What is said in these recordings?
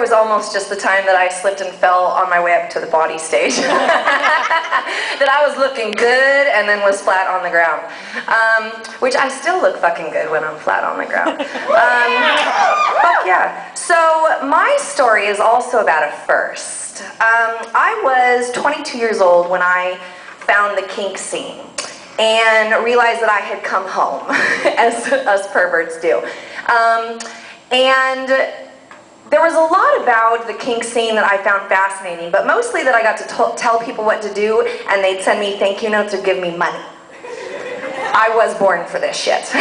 was almost just the time that I slipped and fell on my way up to the Bawdy stage. That I was looking good and then was flat on the ground. Which I still look fucking good when I'm flat on the ground. Fuck yeah. So my story is also about a first. I was 22 years old when I found the kink scene and realized that I had come home, as us perverts do. And there was a lot about the kink scene that I found fascinating, but mostly that I got to tell people what to do, and they'd send me thank you notes or give me money. I was born for this shit.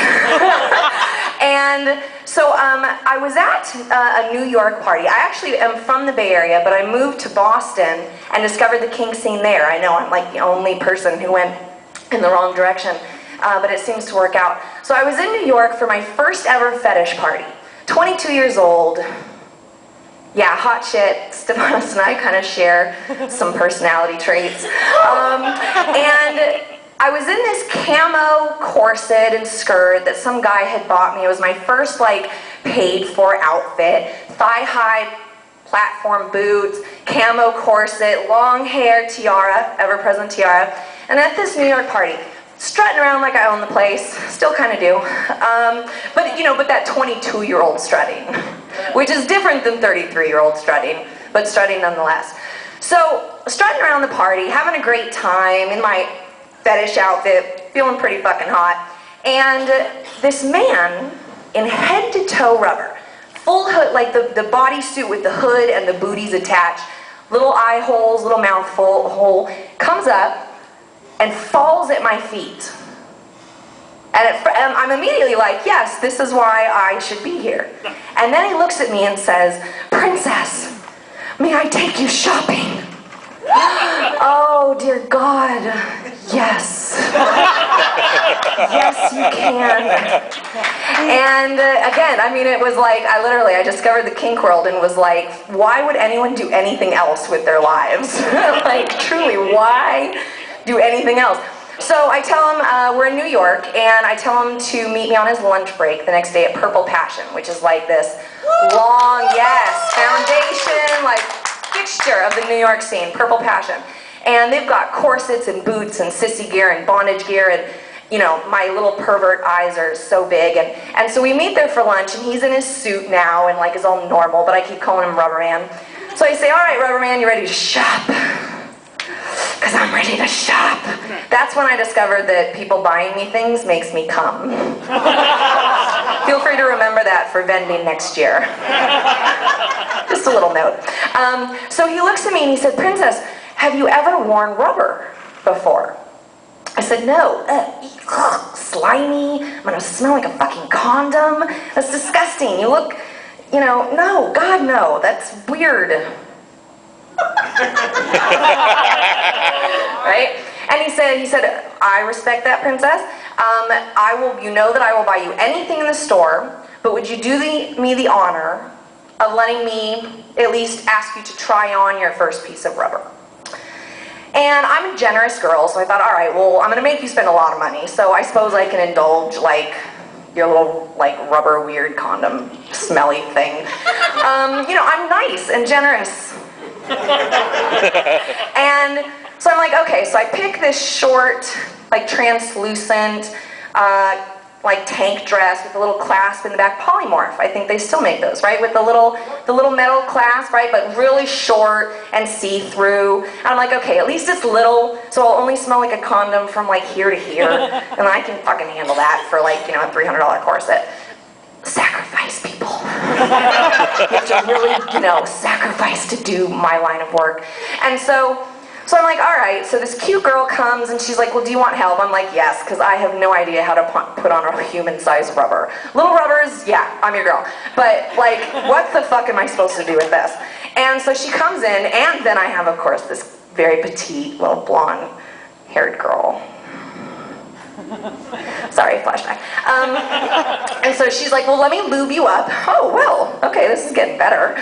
And so I was at a New York party. I actually am from the Bay Area, but I moved to Boston and discovered the kink scene there. I know I'm like the only person who went in the wrong direction, but it seems to work out. So I was in New York for my first ever fetish party. 22 years old. Yeah, hot shit. Stefanos and I kind of share some personality traits. And I was in this camo corset and skirt that some guy had bought me. It was my first like paid for outfit. Thigh-high platform boots, camo corset, long hair, tiara, ever-present tiara. And at this New York party, strutting around like I own the place, still kind of do. But you know, but that 22-year-old strutting, which is different than 33-year-old strutting, but strutting nonetheless. So strutting around the party, having a great time in my fetish outfit, feeling pretty fucking hot. And this man in head-to-toe rubber, full hood, like the bodysuit with the hood and the booties attached, little eye holes, little mouth hole, comes up and falls at my feet. And I'm immediately like, yes, this is why I should be here. And then he looks at me and says, "Princess, may I take you shopping?" Oh, dear God, yes. Yes, you can. And again, I mean, it was like, I discovered the kink world and was like, why would anyone do anything else with their lives? Like, truly, why do anything else? So I tell him we're in New York, and I tell him to meet me on his lunch break the next day at Purple Passion, which is like this long, yes, foundation, like fixture of the New York scene, Purple Passion. And they've got corsets and boots and sissy gear and bondage gear, and you know, my little pervert eyes are so big. And so we meet there for lunch, and he's in his suit now and like is all normal, but I keep calling him Rubberman. So I say, all right, Rubberman, you ready to shop? Because I'm ready to shop. That's when I discovered that people buying me things makes me come. Feel free to remember that for vending next year. Just a little note. So he looks at me and he said, "Princess, have you ever worn rubber before?" I said, "No." Slimy. I'm gonna smell like a fucking condom. That's disgusting. You look, you know, no, God, no. That's weird. Right? And he said, "I respect that, Princess. You know that I will buy you anything in the store, but would you do me the honor of letting me at least ask you to try on your first piece of rubber?" And I'm a generous girl, so I thought, all right, well, I'm gonna make you spend a lot of money, so I suppose I can indulge, like, your little, like, rubber weird condom smelly thing. You know, I'm nice and generous. And so I'm like, okay, so I pick this short, like translucent, like tank dress with a little clasp in the back, polymorph. I think they still make those, right? With the little metal clasp, right? But really short and see-through. And I'm like, okay, at least it's little, so I'll only smell like a condom from like here to here, and I can fucking handle that for like, you know, a $300 corset. Sacrifice, people. You have to really, you know, sacrifice to do my line of work. And so I'm like, all right, so this cute girl comes and she's like, well, do you want help? I'm like, yes, because I have no idea how to put on a human-sized rubber. Little rubbers, yeah, I'm your girl. But like, what the fuck am I supposed to do with this? And so she comes in, and then I have, of course, this very petite, little blonde-haired girl. Sorry, flashback. And so she's like, well, let me lube you up. Oh, well, okay, this is getting better.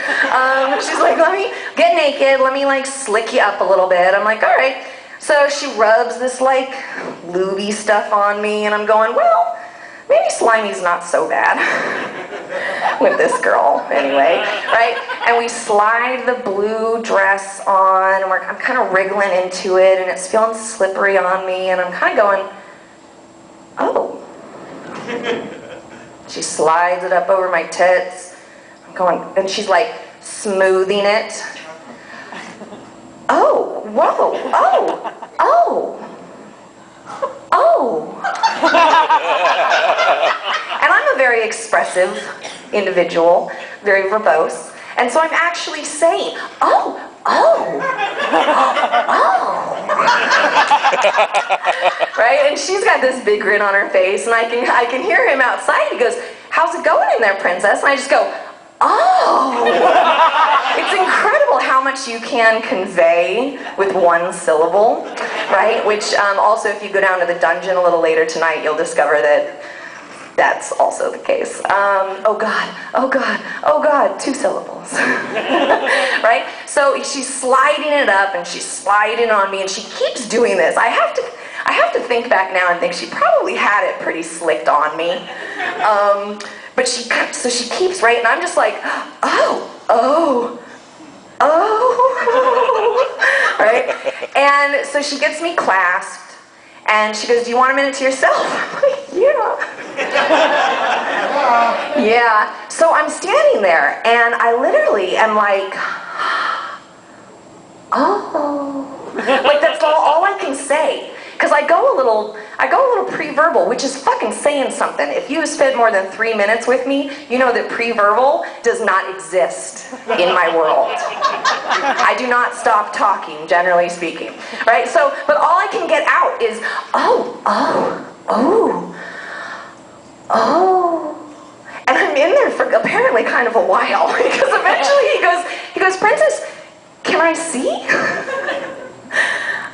She's like, let me get naked, let me like slick you up a little bit. I'm like, all right. So she rubs this like lubey stuff on me, and I'm going, well, maybe slimy's not so bad. with this girl, anyway, right? And we slide the blue dress on, and I'm kind of wriggling into it, and it's feeling slippery on me, and I'm kind of going, oh. She slides it up over my tits. I'm going, and she's like smoothing it. Oh, whoa, oh, oh. Oh. And I'm a very expressive individual, very verbose, and so I'm actually saying, oh, oh, oh, right? And she's got this big grin on her face, and I can hear him outside. He goes, how's it going in there, princess? And I just go, oh. It's incredible how much you can convey with one syllable, right? Which also, if you go down to the dungeon a little later tonight, you'll discover that that's also the case. Oh God, oh God, oh God, 2 syllables, right? So she's sliding it up, and she's sliding on me, and she keeps doing this. I have to think back now and think she probably had it pretty slicked on me. But she keeps, right? And I'm just like, oh, oh, oh, right? And so she gets me clasped, and she goes, do you want a minute to yourself? I'm like, yeah. Yeah. So I'm standing there, and I literally am like, oh. Like, that's all I can say. Because I go a little pre-verbal, which is fucking saying something. If you have spent more than 3 minutes with me, you know that pre-verbal does not exist in my world. I do not stop talking, generally speaking. Right? So, but all I can get out is, oh, oh, oh, oh. And I'm in there for apparently kind of a while, because eventually he goes, princess, can I see?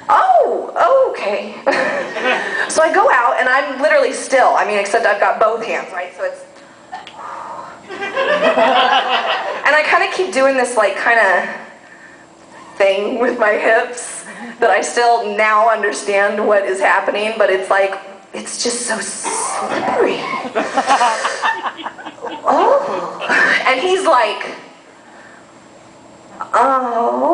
Oh, okay. So I go out, and I'm literally still, I mean, except I've got both hands, right? So it's... And I kind of keep doing this, like, kind of thing with my hips that I still now understand what is happening, but it's like, it's just so slippery. Oh. And he's like, oh.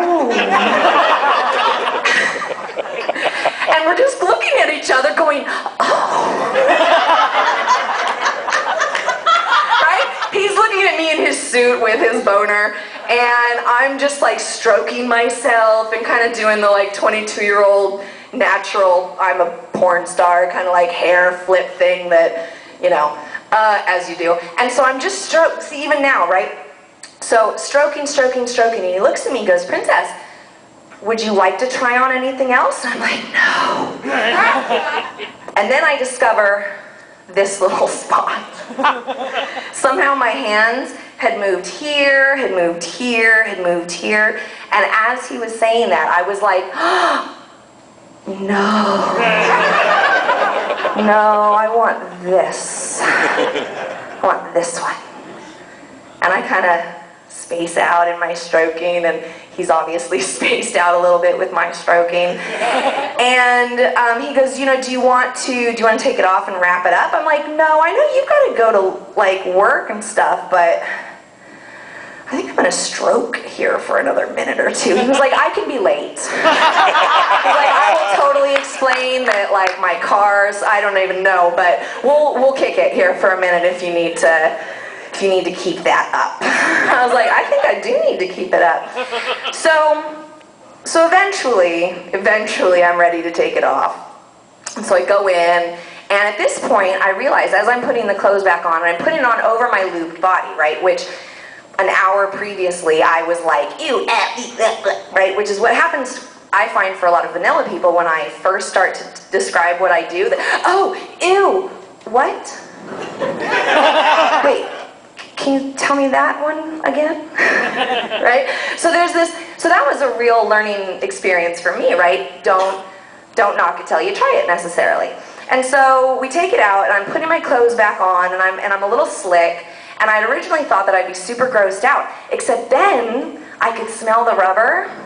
And we're just looking at each other going, oh. Right? He's looking at me in his suit with his boner, and I'm just like stroking myself and kind of doing the like 22-year-old natural, I'm a porn star, kind of like hair flip thing that, you know, as you do. And so I'm just see, even now, right? So stroking, and he looks at me and goes, princess, would you like to try on anything else? And I'm like, no. And then I discover this little spot. Somehow my hands had moved here, had moved here, had moved here. And as he was saying that, I was like, oh, no. No, I want this. I want this one. And I kind of space out in my stroking, and he's obviously spaced out a little bit with my stroking. And he goes, you know, do you want to take it off and wrap it up? I'm like, no, I know you've got to go to like work and stuff, but I think I'm gonna stroke here for another minute or 2. He was like, I can be late. He's like, I will totally explain that, like, my cars, I don't even know, but we'll kick it here for a minute if you need to keep that up. I was like, I think I do need to keep it up. So eventually I'm ready to take it off. And so I go in, and at this point I realize, as I'm putting the clothes back on, and I'm putting it on over my looped body, right, which an hour previously I was like, ew, right, which is what happens, I find, for a lot of vanilla people when I first start to describe what I do. Oh, ew, what? Wait. Can you tell me that one again? Right? So there's this, so that was a real learning experience for me, right? Don't knock it till you try it necessarily. And so we take it out, and I'm putting my clothes back on, and I'm a little slick, and I'd originally thought that I'd be super grossed out, except then I could smell the rubber,